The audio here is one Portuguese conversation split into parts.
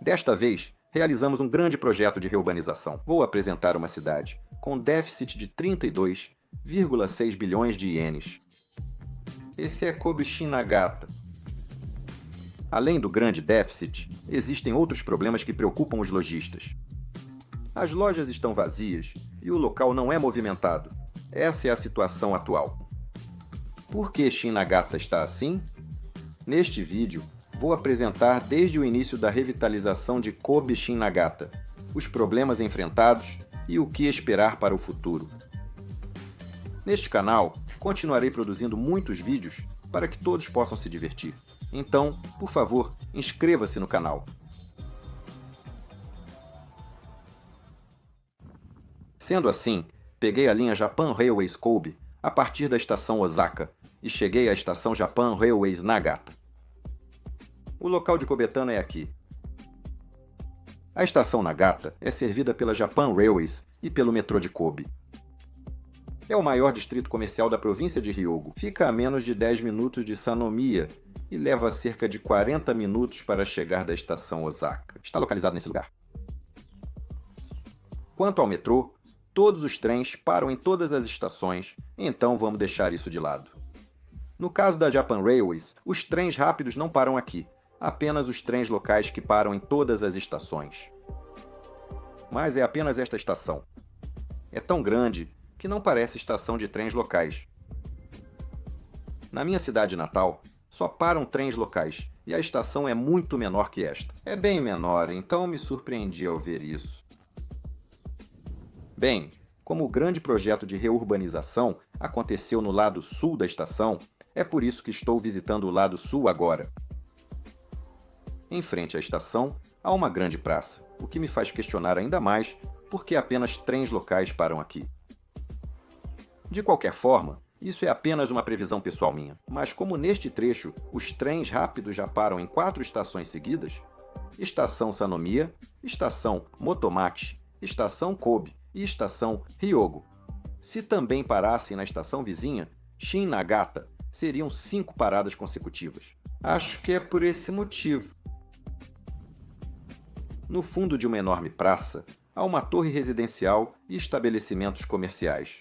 Desta vez, realizamos um grande projeto de reurbanização. Vou apresentar uma cidade com déficit de 32,6 bilhões de ienes. Esse é Kobe Shinagata. Além do grande déficit, existem outros problemas que preocupam os lojistas. As lojas estão vazias e o local não é movimentado. Essa é a situação atual. Por que Shinagata está assim? Neste vídeo, vou apresentar desde o início da revitalização de Kobe Shinagata, os problemas enfrentados e o que esperar para o futuro. Neste canal, continuarei produzindo muitos vídeos para que todos possam se divertir. Então, por favor, inscreva-se no canal. Sendo assim, peguei a linha Japan Railways Kobe a partir da estação Osaka e cheguei à estação Japan Railways Nagata. O local de Kobetano é aqui. A estação Nagata é servida pela Japan Railways e pelo metrô de Kobe. É o maior distrito comercial da província de Hyogo. Fica a menos de 10 minutos de Sanomiya e leva cerca de 40 minutos para chegar da estação Osaka. Está localizado nesse lugar. Quanto ao metrô, todos os trens param em todas as estações, então vamos deixar isso de lado. No caso da Japan Railways, os trens rápidos não param aqui, apenas os trens locais que param em todas as estações. Mas é apenas esta estação. É tão grande que não parece estação de trens locais. Na minha cidade natal, só param trens locais, e a estação é muito menor que esta. É bem menor, então me surpreendi ao ver isso. Bem, como o grande projeto de reurbanização aconteceu no lado sul da estação, é por isso que estou visitando o lado sul agora. Em frente à estação, há uma grande praça, o que me faz questionar ainda mais por que apenas trens locais param aqui. De qualquer forma, isso é apenas uma previsão pessoal minha, mas como neste trecho os trens rápidos já param em 4 estações seguidas, estação Sanomiya, estação Motomachi, estação Kobe e estação Hyogo. Se também parassem na estação vizinha, Shin-Nagata, seriam 5 paradas consecutivas. Acho que é por esse motivo. No fundo de uma enorme praça, há uma torre residencial e estabelecimentos comerciais.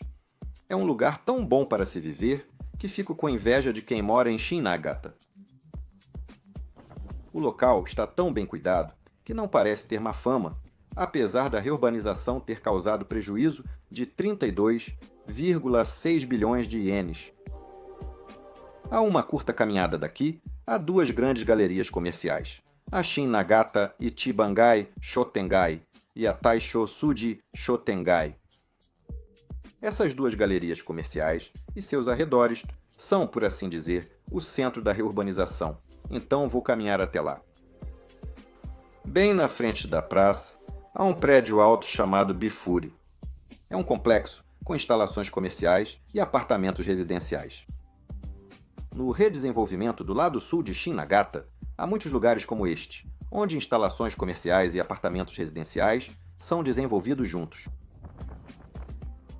É um lugar tão bom para se viver que fico com inveja de quem mora em Shin-Nagata. O local está tão bem cuidado que não parece ter má fama, apesar da reurbanização ter causado prejuízo de 32,6 bilhões de ienes. A uma curta caminhada daqui, há 2 grandes galerias comerciais, a Shin-Nagata Ichibangai Shotengai e a Taisho Tsuji Shotengai. Essas 2 galerias comerciais e seus arredores são, por assim dizer, o centro da reurbanização, então vou caminhar até lá. Bem na frente da praça, há um prédio alto chamado Bifuri. É um complexo com instalações comerciais e apartamentos residenciais. No redesenvolvimento do lado sul de Shin-Nagata, há muitos lugares como este, onde instalações comerciais e apartamentos residenciais são desenvolvidos juntos.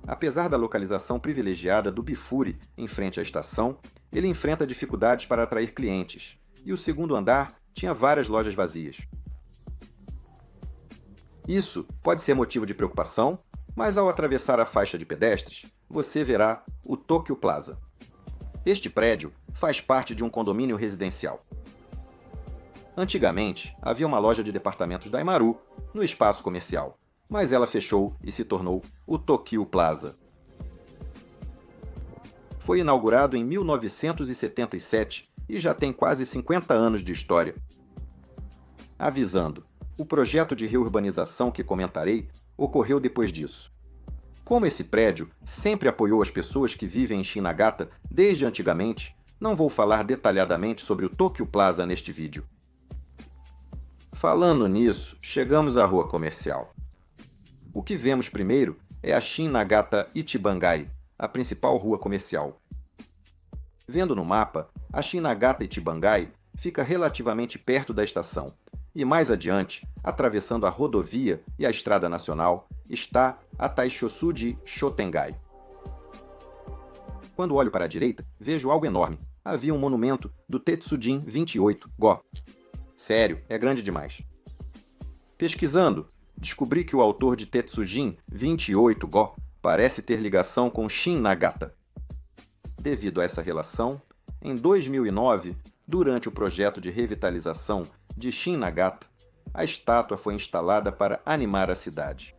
Apesar da localização privilegiada do Bifuri em frente à estação, ele enfrenta dificuldades para atrair clientes, e o segundo andar tinha várias lojas vazias. Isso pode ser motivo de preocupação, mas ao atravessar a faixa de pedestres, você verá o Tokyo Plaza. Este prédio faz parte de um condomínio residencial. Antigamente, havia uma loja de departamentos Daimaru no espaço comercial, mas ela fechou e se tornou o Tokyo Plaza. Foi inaugurado em 1977 e já tem quase 50 anos de história. Avisando, o projeto de reurbanização que comentarei ocorreu depois disso. Como esse prédio sempre apoiou as pessoas que vivem em Shin-Nagata desde antigamente, não vou falar detalhadamente sobre o Tokyo Plaza neste vídeo. Falando nisso, chegamos à rua comercial. O que vemos primeiro é a Shin-Nagata Ichibangai, a principal rua comercial. Vendo no mapa, a Shin-Nagata Ichibangai fica relativamente perto da estação, e mais adiante, atravessando a rodovia e a estrada nacional, está a Taisho-Tsuji Shotengai. Quando olho para a direita, vejo algo enorme. Havia um monumento do Tetsujin 28, Go. Sério, é grande demais. Pesquisando, descobri que o autor de Tetsujin 28-go parece ter ligação com Shin Nagata. Devido a essa relação, em 2009, durante o projeto de revitalização de Shin Nagata, a estátua foi instalada para animar a cidade.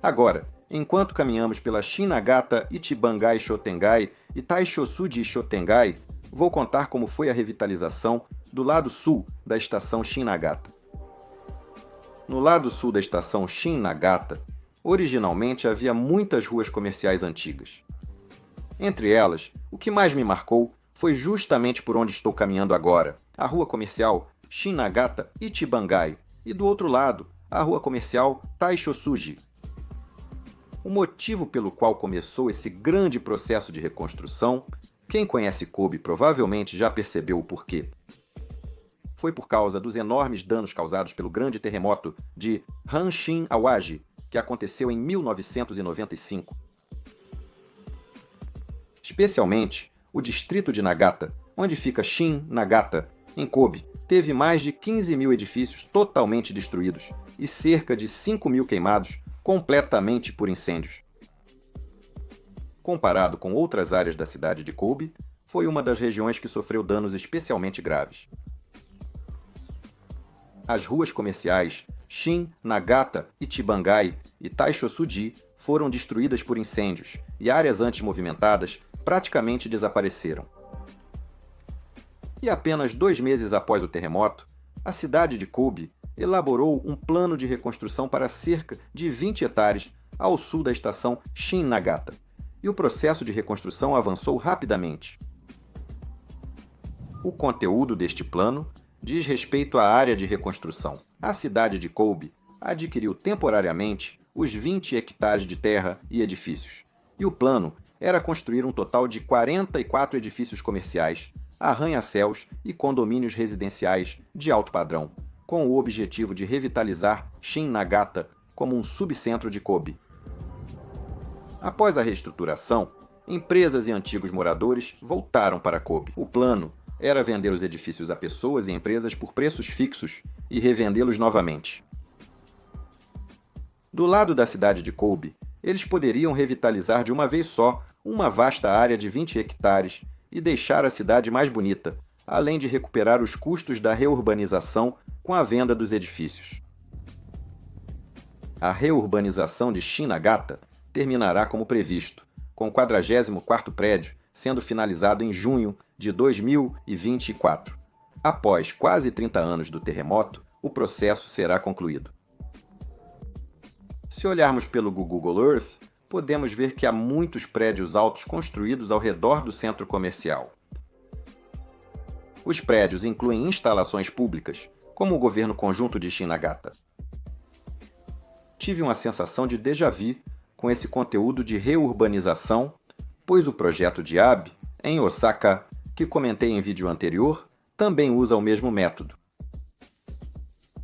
Agora, enquanto caminhamos pela Shin Nagata Ichibangai Shotengai e Taishosuji Shotengai, vou contar como foi a revitalização do lado sul da estação Shin Nagata. No lado sul da estação Shin Nagata, originalmente havia muitas ruas comerciais antigas. Entre elas, o que mais me marcou foi justamente por onde estou caminhando agora, a rua comercial Shin Nagata Ichibangai, e do outro lado, a rua comercial Taishosuji. O motivo pelo qual começou esse grande processo de reconstrução, quem conhece Kobe provavelmente já percebeu o porquê. Foi por causa dos enormes danos causados pelo grande terremoto de Hanshin Awaji, que aconteceu em 1995. Especialmente, o distrito de Nagata, onde fica Shin Nagata, em Kobe, teve mais de 15 mil edifícios totalmente destruídos e cerca de 5 mil queimados completamente por incêndios. Comparado com outras áreas da cidade de Kobe, foi uma das regiões que sofreu danos especialmente graves. As ruas comerciais Shin, Nagata, Ichibangai e Taishosuji foram destruídas por incêndios e áreas antes movimentadas praticamente desapareceram. E apenas 2 meses após o terremoto, a cidade de Kobe elaborou um plano de reconstrução para cerca de 20 hectares ao sul da estação Shin Nagata, e o processo de reconstrução avançou rapidamente. O conteúdo deste plano diz respeito à área de reconstrução. A cidade de Kobe adquiriu temporariamente os 20 hectares de terra e edifícios, e o plano era construir um total de 44 edifícios comerciais, arranha-céus e condomínios residenciais de alto padrão, com o objetivo de revitalizar Shin Nagata como um subcentro de Kobe. Após a reestruturação, empresas e antigos moradores voltaram para Kobe. O plano era vender os edifícios a pessoas e empresas por preços fixos e revendê-los novamente. Do lado da cidade de Kobe, eles poderiam revitalizar de uma vez só uma vasta área de 20 hectares e deixar a cidade mais bonita, além de recuperar os custos da reurbanização com a venda dos edifícios. A reurbanização de Shin Nagata terminará como previsto, com o 44º prédio sendo finalizado em junho de 2024. Após quase 30 anos do terremoto, o processo será concluído. Se olharmos pelo Google Earth, podemos ver que há muitos prédios altos construídos ao redor do centro comercial. Os prédios incluem instalações públicas, como o governo conjunto de Shin Nagata. Tive uma sensação de déjà vu com esse conteúdo de reurbanização, pois o projeto de Abe, em Osaka, que comentei em vídeo anterior, também usa o mesmo método.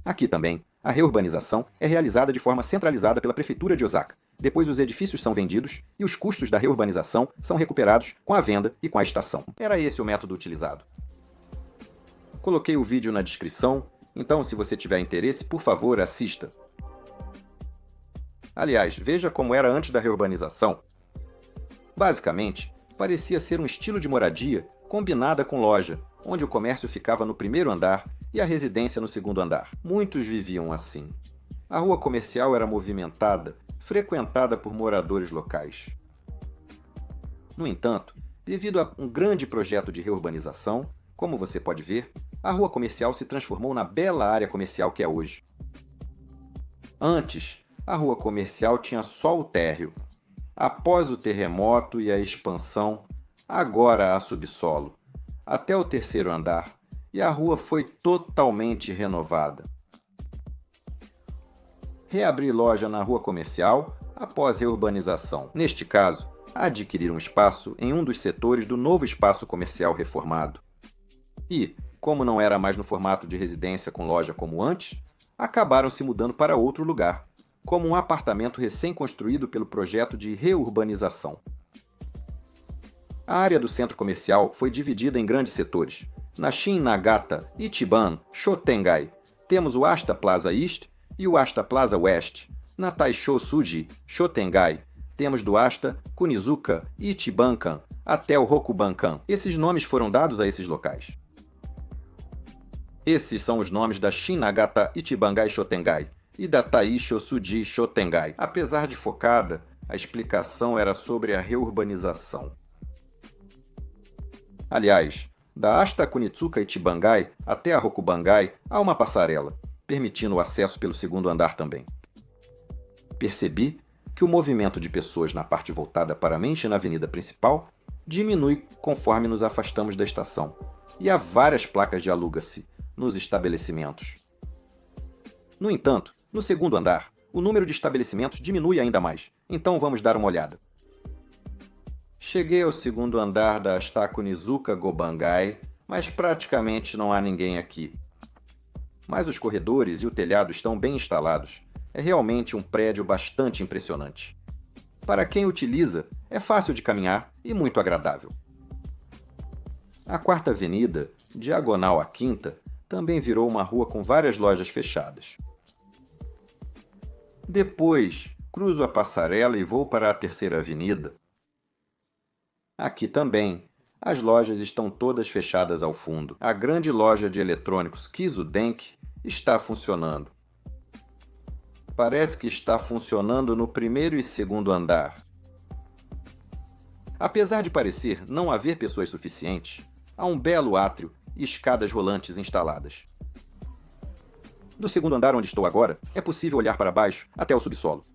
Aqui também, a reurbanização é realizada de forma centralizada pela Prefeitura de Osaka. Depois os edifícios são vendidos e os custos da reurbanização são recuperados com a venda e com a estação. Era esse o método utilizado. Coloquei o vídeo na descrição, então se você tiver interesse, por favor, assista. Aliás, veja como era antes da reurbanização. Basicamente, parecia ser um estilo de moradia combinada com loja, onde o comércio ficava no primeiro andar e a residência no segundo andar. Muitos viviam assim. A rua comercial era movimentada, frequentada por moradores locais. No entanto, devido a um grande projeto de reurbanização, como você pode ver, a rua comercial se transformou na bela área comercial que é hoje. Antes, a rua comercial tinha só o térreo. Após o terremoto e a expansão, agora há subsolo, até o terceiro andar, e a rua foi totalmente renovada. Reabrir loja na rua comercial após reurbanização. Neste caso, adquirir um espaço em um dos setores do novo espaço comercial reformado. E, como não era mais no formato de residência com loja como antes, acabaram se mudando para outro lugar, como um apartamento recém-construído pelo projeto de reurbanização. A área do centro comercial foi dividida em grandes setores. Na Shin Nagata Ichiban Shotengai, Temos o Asta Plaza East e o Asta Plaza West. Na Taisho-Suji, Shotengai, temos do Asta, Kunizuka e Ichibankan até o Rokubankan. Esses nomes foram dados a esses locais. Esses são os nomes da Shin-Nagata Ichibangai Shotengai e da Taisho-Suji Shotengai. Apesar de focada, a explicação era sobre a reurbanização. Aliás, da Asta Kunitsuka Ichibangai até a Rokubangai há uma passarela, permitindo o acesso pelo segundo andar também. Percebi que o movimento de pessoas na parte voltada para a mente na avenida principal diminui conforme nos afastamos da estação, e há várias placas de aluga-se nos estabelecimentos. No entanto, no segundo andar, o número de estabelecimentos diminui ainda mais, então vamos dar uma olhada. Cheguei ao segundo andar da Asta Kunizuka Gobangai, mas praticamente não há ninguém aqui. Mas os corredores e o telhado estão bem instalados. É realmente um prédio bastante impressionante. Para quem utiliza, é fácil de caminhar e muito agradável. A Quarta Avenida, diagonal à Quinta, também virou uma rua com várias lojas fechadas. Depois, cruzo a passarela e vou para a Terceira Avenida. Aqui também, as lojas estão todas fechadas ao fundo. A grande loja de eletrônicos Kizudenki está funcionando. Parece que está funcionando no primeiro e segundo andar. Apesar de parecer não haver pessoas suficientes, há um belo átrio e escadas rolantes instaladas. Do segundo andar onde estou agora, é possível olhar para baixo até o subsolo.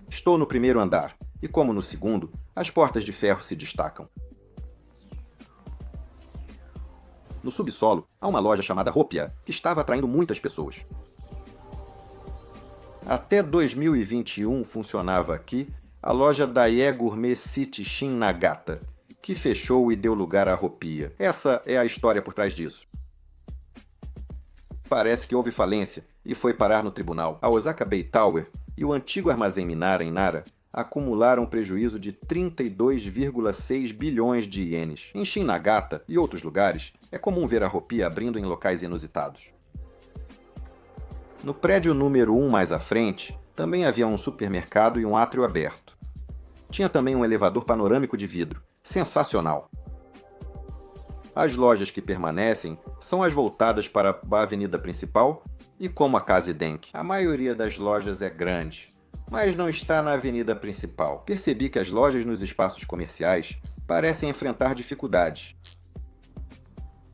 Estou no primeiro andar, e como no segundo, as portas de ferro se destacam. No subsolo, há uma loja chamada Ropia, que estava atraindo muitas pessoas. Até 2021 funcionava aqui a loja Daie Gourmet City Shin-Nagata, que fechou e deu lugar à Ropia. Essa é a história por trás disso. Parece que houve falência e foi parar no tribunal. A Osaka Bay Tower e o antigo armazém Minara em Nara acumularam prejuízo de 32,6 bilhões de ienes. Em Shin-Nagata e outros lugares, é comum ver a Ropia abrindo em locais inusitados. No prédio número 1 mais à frente, também havia um supermercado e um átrio aberto. Tinha também um elevador panorâmico de vidro. Sensacional! As lojas que permanecem são as voltadas para a avenida principal e como a Kazidenki. A maioria das lojas é grande, mas não está na avenida principal. Percebi que as lojas nos espaços comerciais parecem enfrentar dificuldades.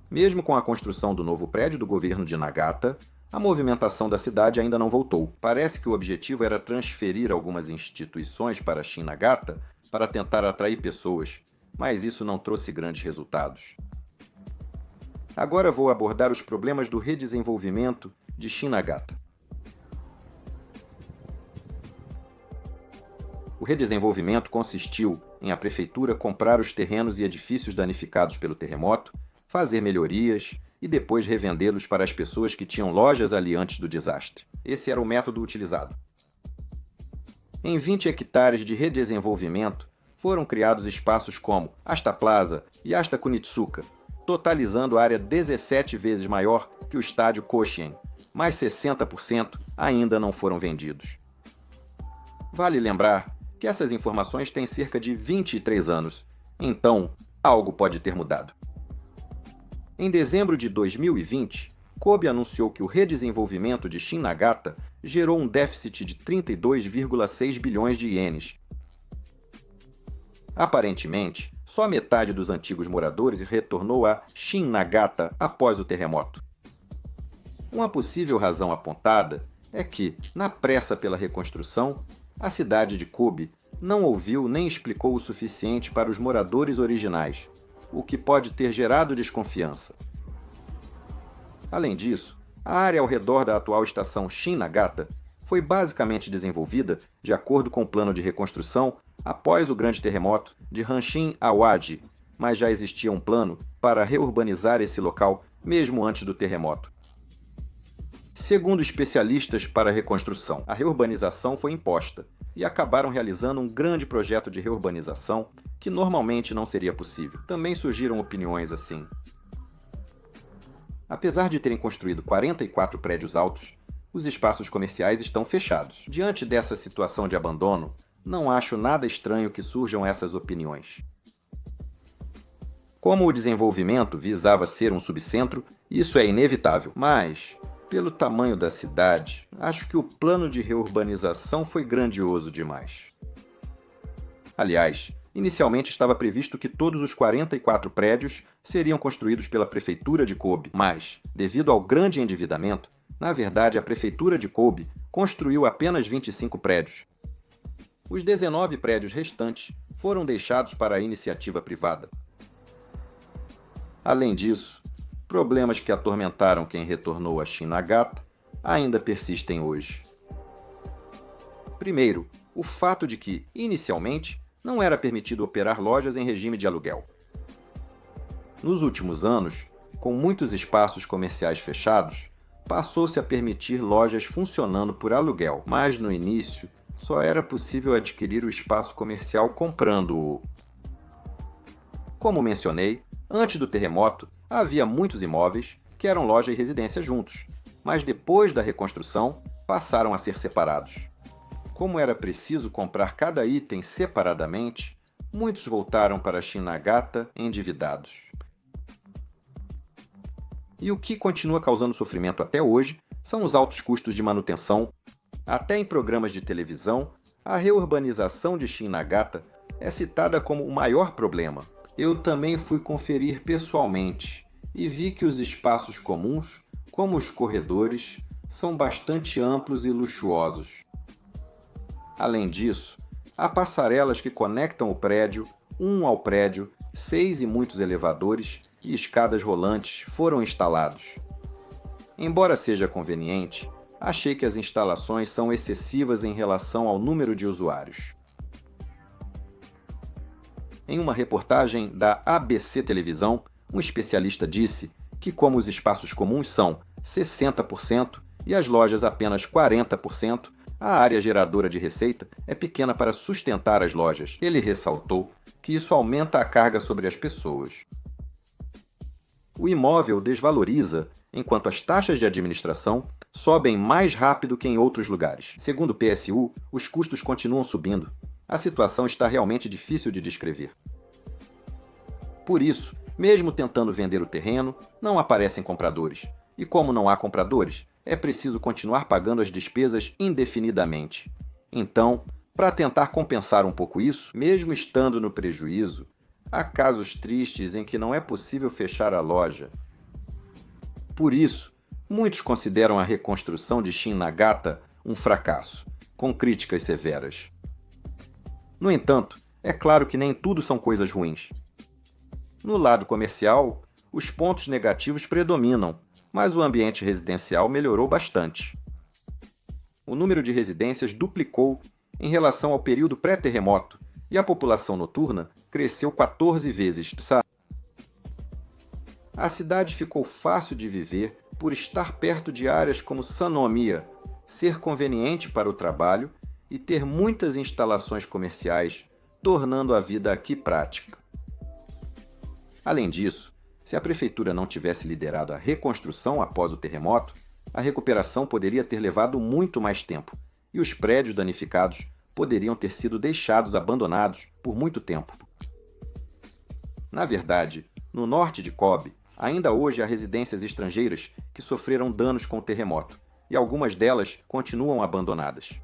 Mesmo com a construção do novo prédio do governo de Nagata, a movimentação da cidade ainda não voltou. Parece que o objetivo era transferir algumas instituições para Shin-Nagata para tentar atrair pessoas, mas isso não trouxe grandes resultados. Agora vou abordar os problemas do redesenvolvimento de Shin-Nagata. O redesenvolvimento consistiu em a prefeitura comprar os terrenos e edifícios danificados pelo terremoto, fazer melhorias e depois revendê-los para as pessoas que tinham lojas ali antes do desastre. Esse era o método utilizado. Em 20 hectares de redesenvolvimento, foram criados espaços como Asta Plaza e Asta Kunitsuka, totalizando área 17 vezes maior que o estádio Koshien, mas 60% ainda não foram vendidos. Vale lembrar que essas informações têm cerca de 23 anos, então algo pode ter mudado. Em dezembro de 2020, Kobe anunciou que o redesenvolvimento de Shin-Nagata gerou um déficit de 32,6 bilhões de ienes. Aparentemente, só metade dos antigos moradores retornou a Shin-Nagata após o terremoto. Uma possível razão apontada é que, na pressa pela reconstrução, a cidade de Kobe não ouviu nem explicou o suficiente para os moradores originais, o que pode ter gerado desconfiança. Além disso, a área ao redor da atual estação Shin-Nagata foi basicamente desenvolvida de acordo com o plano de reconstrução após o grande terremoto de Hanshin-Awaji, mas já existia um plano para reurbanizar esse local mesmo antes do terremoto. Segundo especialistas para a reconstrução, a reurbanização foi imposta e acabaram realizando um grande projeto de reurbanização que normalmente não seria possível. Também surgiram opiniões assim. Apesar de terem construído 44 prédios altos, os espaços comerciais estão fechados. Diante dessa situação de abandono, não acho nada estranho que surjam essas opiniões. Como o desenvolvimento visava ser um subcentro, isso é inevitável, mas, pelo tamanho da cidade, acho que o plano de reurbanização foi grandioso demais. Aliás, inicialmente estava previsto que todos os 44 prédios seriam construídos pela Prefeitura de Kobe, mas, devido ao grande endividamento, na verdade a Prefeitura de Kobe construiu apenas 25 prédios. Os 19 prédios restantes foram deixados para a iniciativa privada. Além disso, problemas que atormentaram quem retornou a Shin-Nagata ainda persistem hoje. Primeiro, o fato de que, inicialmente, não era permitido operar lojas em regime de aluguel. Nos últimos anos, com muitos espaços comerciais fechados, passou-se a permitir lojas funcionando por aluguel, mas no início só era possível adquirir o espaço comercial comprando-o. Como mencionei, antes do terremoto, havia muitos imóveis que eram loja e residência juntos, mas depois da reconstrução passaram a ser separados. Como era preciso comprar cada item separadamente, muitos voltaram para Shin-Nagata endividados. E o que continua causando sofrimento até hoje são os altos custos de manutenção. Até em programas de televisão, a reurbanização de Shin-Nagata é citada como o maior problema. Eu também fui conferir pessoalmente e vi que os espaços comuns, como os corredores, são bastante amplos e luxuosos. Além disso, há passarelas que conectam o prédio, um ao prédio, 6 e muitos elevadores e escadas rolantes foram instalados. Embora seja conveniente, achei que as instalações são excessivas em relação ao número de usuários. Em uma reportagem da ABC Televisão, um especialista disse que, como os espaços comuns são 60% e as lojas apenas 40%, a área geradora de receita é pequena para sustentar as lojas. Ele ressaltou que isso aumenta a carga sobre as pessoas. O imóvel desvaloriza, enquanto as taxas de administração sobem mais rápido que em outros lugares. Segundo o PSU, os custos continuam subindo. A situação está realmente difícil de descrever. Por isso, mesmo tentando vender o terreno, não aparecem compradores. E como não há compradores, é preciso continuar pagando as despesas indefinidamente. Então, para tentar compensar um pouco isso, mesmo estando no prejuízo, há casos tristes em que não é possível fechar a loja. Por isso, muitos consideram a reconstrução de Shin-Nagata um fracasso, com críticas severas. No entanto, é claro que nem tudo são coisas ruins. No lado comercial, os pontos negativos predominam, mas o ambiente residencial melhorou bastante. O número de residências duplicou em relação ao período pré-terremoto e a população noturna cresceu 14 vezes. A cidade ficou fácil de viver por estar perto de áreas como Sannomiya, ser conveniente para o trabalho e ter muitas instalações comerciais, tornando a vida aqui prática. Além disso, se a prefeitura não tivesse liderado a reconstrução após o terremoto, a recuperação poderia ter levado muito mais tempo e os prédios danificados poderiam ter sido deixados abandonados por muito tempo. Na verdade, no norte de Kobe, ainda hoje há residências estrangeiras que sofreram danos com o terremoto, e algumas delas continuam abandonadas.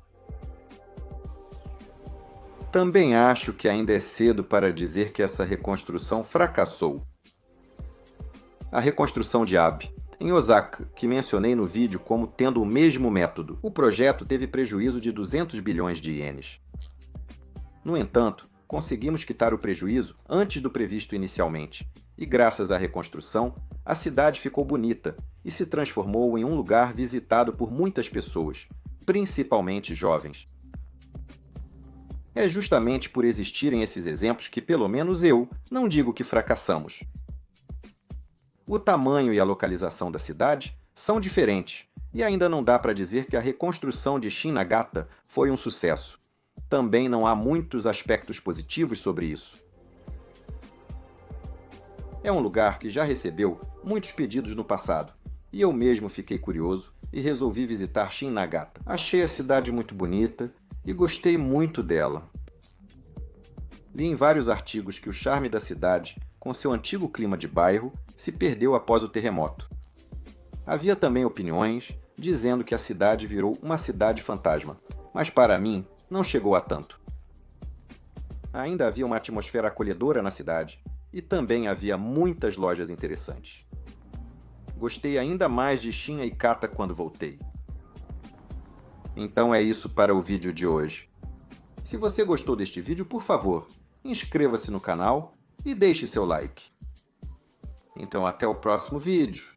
Também acho que ainda é cedo para dizer que essa reconstrução fracassou. A reconstrução de Abe, em Osaka, que mencionei no vídeo como tendo o mesmo método, o projeto teve prejuízo de 200 bilhões de ienes. No entanto, conseguimos quitar o prejuízo antes do previsto inicialmente, e graças à reconstrução, a cidade ficou bonita e se transformou em um lugar visitado por muitas pessoas, principalmente jovens. É justamente por existirem esses exemplos que, pelo menos eu, não digo que fracassamos. O tamanho e a localização da cidade são diferentes, e ainda não dá para dizer que a reconstrução de Shin-Nagata foi um sucesso. Também não há muitos aspectos positivos sobre isso. É um lugar que já recebeu muitos pedidos no passado, e eu mesmo fiquei curioso e resolvi visitar Shin-Nagata. Achei a cidade muito bonita e gostei muito dela. Li em vários artigos que o charme da cidade, com seu antigo clima de bairro, se perdeu após o terremoto. Havia também opiniões dizendo que a cidade virou uma cidade fantasma, mas para mim não chegou a tanto. Ainda havia uma atmosfera acolhedora na cidade e também havia muitas lojas interessantes. Gostei ainda mais de Shin-Aikata quando voltei. Então é isso para o vídeo de hoje. Se você gostou deste vídeo, por favor, inscreva-se no canal e deixe seu like. Então até o próximo vídeo.